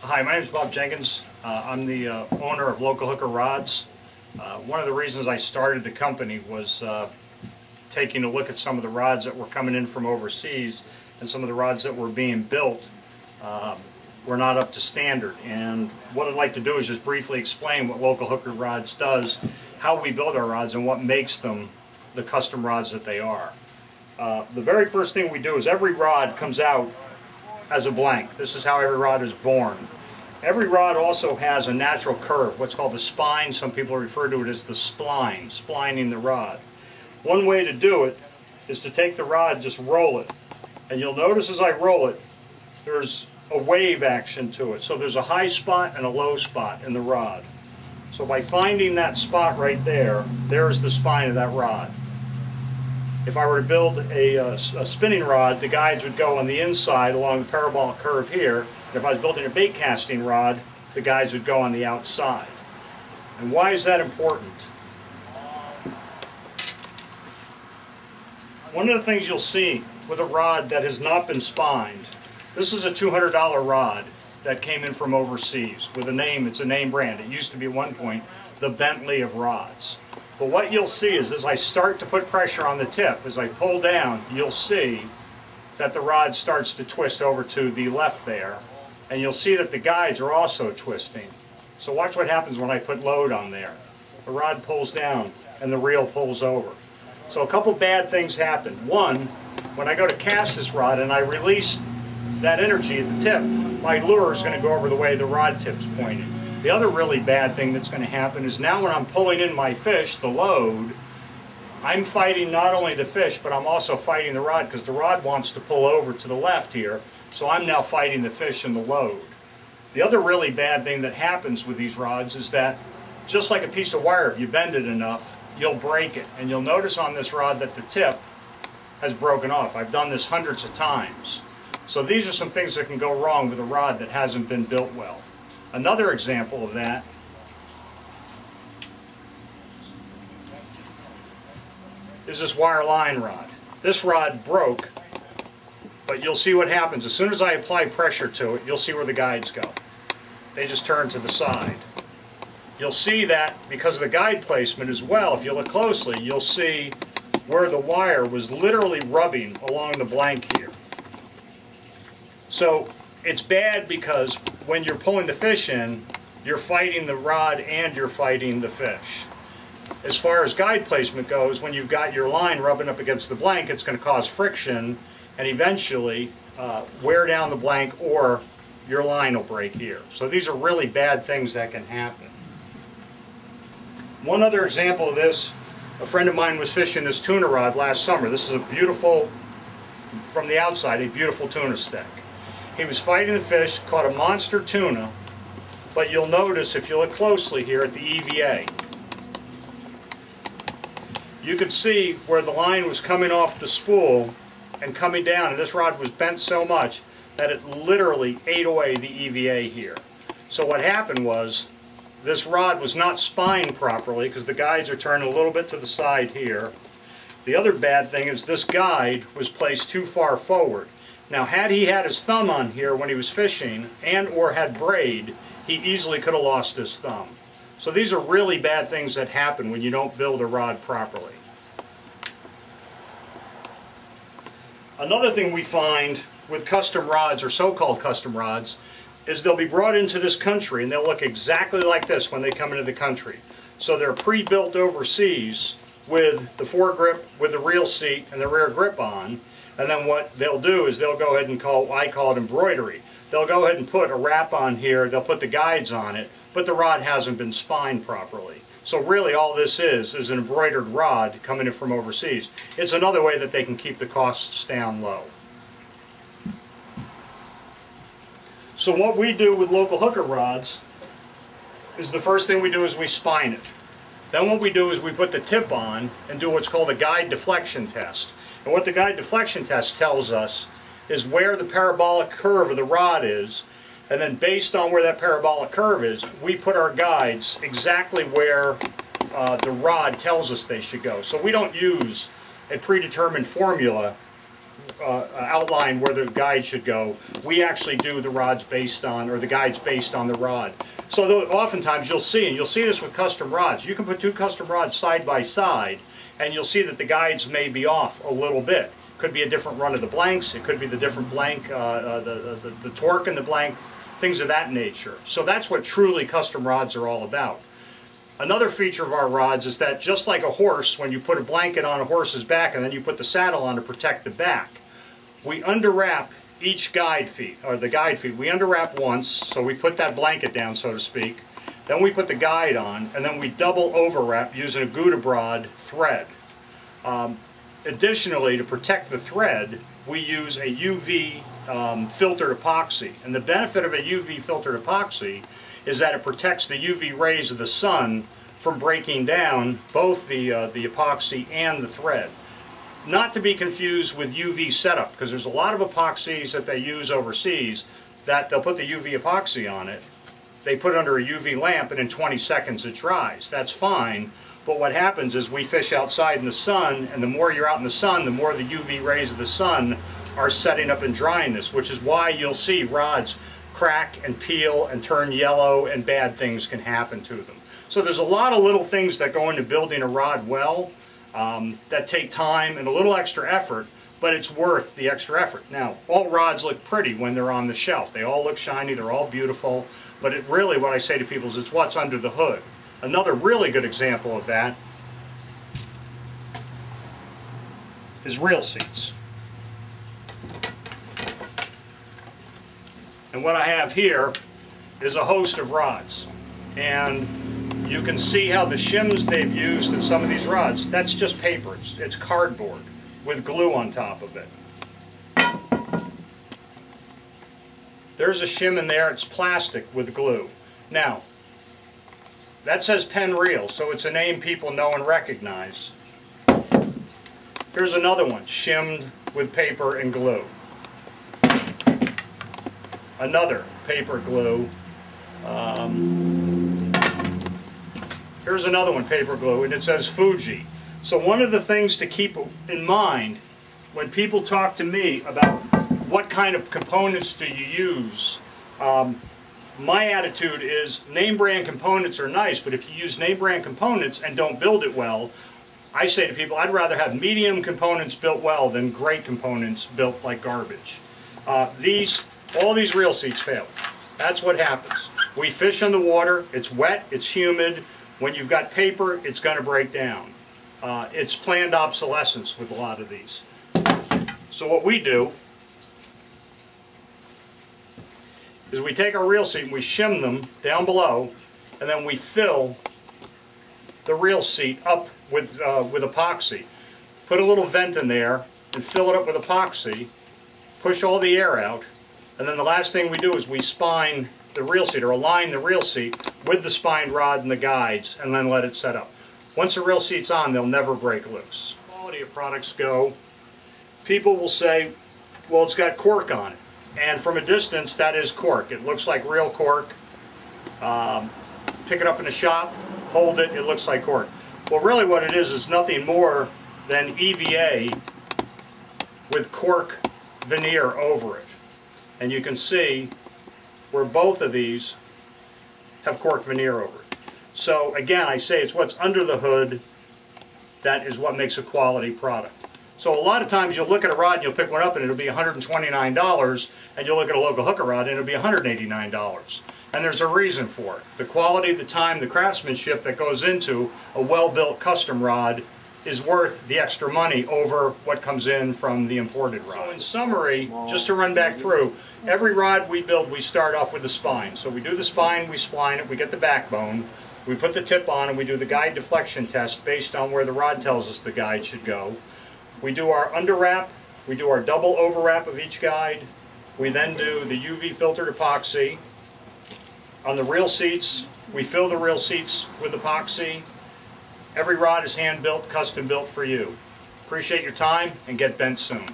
Hi, my name is Bob Jenkins. I'm the owner of Local Hooker Rods. One of the reasons I started the company was taking a look at some of the rods that were coming in from overseas, and some of the rods that were being built were not up to standard. And what I'd like to do is just briefly explain what Local Hooker Rods does, how we build our rods, and what makes them the custom rods that they are. The very first thing we do is every rod comes out as a blank. This is how every rod is born. Every rod also has a natural curve, what's called the spine. Some people refer to it as the spline, splining the rod. One way to do it is to take the rod, just roll it. And you'll notice as I roll it, there's a wave action to it. So there's a high spot and a low spot in the rod. So by finding that spot right there, there's the spine of that rod. If I were to build a spinning rod, the guides would go on the inside along the parabolic curve here. And if I was building a bait casting rod, the guides would go on the outside. And why is that important? One of the things you'll see with a rod that has not been spined, this is a $200 rod that came in from overseas with a name. It's a name brand. It used to be at one point the Bentley of rods. But what you'll see is as I start to put pressure on the tip, as I pull down, you'll see that the rod starts to twist over to the left there. And you'll see that the guides are also twisting. So watch what happens when I put load on there. The rod pulls down and the reel pulls over. So a couple bad things happen. One, when I go to cast this rod and I release that energy at the tip, my lure is going to go over the way the rod tip's pointing. The other really bad thing that's going to happen is now when I'm pulling in my fish, the load, I'm fighting not only the fish, but I'm also fighting the rod, because the rod wants to pull over to the left here, so I'm now fighting the fish and the load. The other really bad thing that happens with these rods is that, just like a piece of wire, if you bend it enough, you'll break it. And you'll notice on this rod that the tip has broken off. I've done this hundreds of times. So these are some things that can go wrong with a rod that hasn't been built well. Another example of that is this wire line rod. This rod broke, but you'll see what happens. As soon as I apply pressure to it, you'll see where the guides go. They just turn to the side. You'll see that because of the guide placement as well, if you look closely, you'll see where the wire was literally rubbing along the blank here. So it's bad because when you're pulling the fish in, you're fighting the rod and you're fighting the fish. As far as guide placement goes, when you've got your line rubbing up against the blank, it's going to cause friction and eventually wear down the blank, or your line will break here. So these are really bad things that can happen. One other example of this, a friend of mine was fishing this tuna rod last summer. This is a beautiful, from the outside, a beautiful tuna stick. He was fighting the fish, caught a monster tuna, but you'll notice if you look closely here at the EVA, you could see where the line was coming off the spool and coming down, and this rod was bent so much that it literally ate away the EVA here. So what happened was, this rod was not spined properly because the guides are turned a little bit to the side here. The other bad thing is this guide was placed too far forward. Now had he had his thumb on here when he was fishing and or had braid, he easily could have lost his thumb. So these are really bad things that happen when you don't build a rod properly. Another thing we find with custom rods, or so-called custom rods, is they'll be brought into this country and they'll look exactly like this when they come into the country. So they're pre-built overseas with the foregrip, with the reel seat and the rear grip on, and then what they'll do is they'll go ahead and I call it embroidery. They'll go ahead and put a wrap on here, they'll put the guides on it, but the rod hasn't been spined properly. So really all this is an embroidered rod coming in from overseas. It's another way that they can keep the costs down low. So what we do with Local Hooker rods is the first thing we do is we spine it. Then what we do is we put the tip on and do what's called a guide deflection test. And what the guide deflection test tells us is where the parabolic curve of the rod is, and then based on where that parabolic curve is, we put our guides exactly where the rod tells us they should go. So we don't use a predetermined formula outline where the guide should go. We actually do the rods based on, or the guides based on the rod. So oftentimes you'll see, and you'll see this with custom rods, you can put two custom rods side by side and you'll see that the guides may be off a little bit. Could be a different run of the blanks, it could be the different blank, the torque in the blank, things of that nature. So that's what truly custom rods are all about. Another feature of our rods is that just like a horse, when you put a blanket on a horse's back and then you put the saddle on to protect the back, we underwrap each guide feet, or the guide feet. We underwrap once, so we put that blanket down, so to speak. Then we put the guide on, and then we double overwrap using a Gouda brod thread. Additionally, to protect the thread, we use a UV filtered epoxy. And the benefit of a UV filtered epoxy is that it protects the UV rays of the sun from breaking down both the epoxy and the thread. Not to be confused with UV setup, because there's a lot of epoxies that they use overseas that they'll put the UV epoxy on it, they put it under a UV lamp, and in 20 seconds it dries. That's fine, but what happens is we fish outside in the sun, and the more you're out in the sun, the more the UV rays of the sun are setting up and drying this, which is why you'll see rods crack and peel and turn yellow, and bad things can happen to them. So there's a lot of little things that go into building a rod well that take time and a little extra effort, but it's worth the extra effort. Now, all rods look pretty when they're on the shelf. They all look shiny, they're all beautiful, but it really, what I say to people is it's what's under the hood. Another really good example of that is reel seats. And what I have here is a host of rods. And you can see how the shims they've used in some of these rods, that's just paper. It's cardboard with glue on top of it. There's a shim in there, it's plastic with glue. Now, that says Penn Reel, so it's a name people know and recognize. Here's another one, shimmed with paper and glue. Another paper glue. Here's another one, paper glue, and it says Fuji. So one of the things to keep in mind when people talk to me about what kind of components do you use, my attitude is name brand components are nice, but if you use name brand components and don't build it well, I say to people, I'd rather have medium components built well than great components built like garbage. All these reel seats fail. That's what happens. We fish on the water, it's wet, it's humid. When you've got paper, it's going to break down. It's planned obsolescence with a lot of these. So what we do is we take our reel seat and we shim them down below, and then we fill the reel seat up with epoxy. Put a little vent in there and fill it up with epoxy, push all the air out, and then the last thing we do is we spine the reel seat, or align the reel seat with the spined rod and the guides, and then let it set up. Once the reel seat's on, they'll never break loose. Quality of products go, people will say, well, it's got cork on it. And from a distance, that is cork. It looks like real cork. Pick it up in the shop, hold it, it looks like cork. Well, really what it is nothing more than EVA with cork veneer over it. And you can see where both of these have cork veneer over it. So again, I say it's what's under the hood that is what makes a quality product. So a lot of times you'll look at a rod and you'll pick one up and it'll be $129, and you'll look at a local hooker rod and it'll be $189. And there's a reason for it. The quality, the time, the craftsmanship that goes into a well-built custom rod is worth the extra money over what comes in from the imported rod. So in summary, just to run back through, every rod we build, we start off with the spine. So we do the spine, we spline it, we get the backbone, we put the tip on, and we do the guide deflection test based on where the rod tells us the guide should go. We do our underwrap, we do our double overwrap of each guide, we then do the UV filtered epoxy. On the reel seats, we fill the reel seats with epoxy. Every rod is hand built, custom built for you. Appreciate your time, and get bent soon.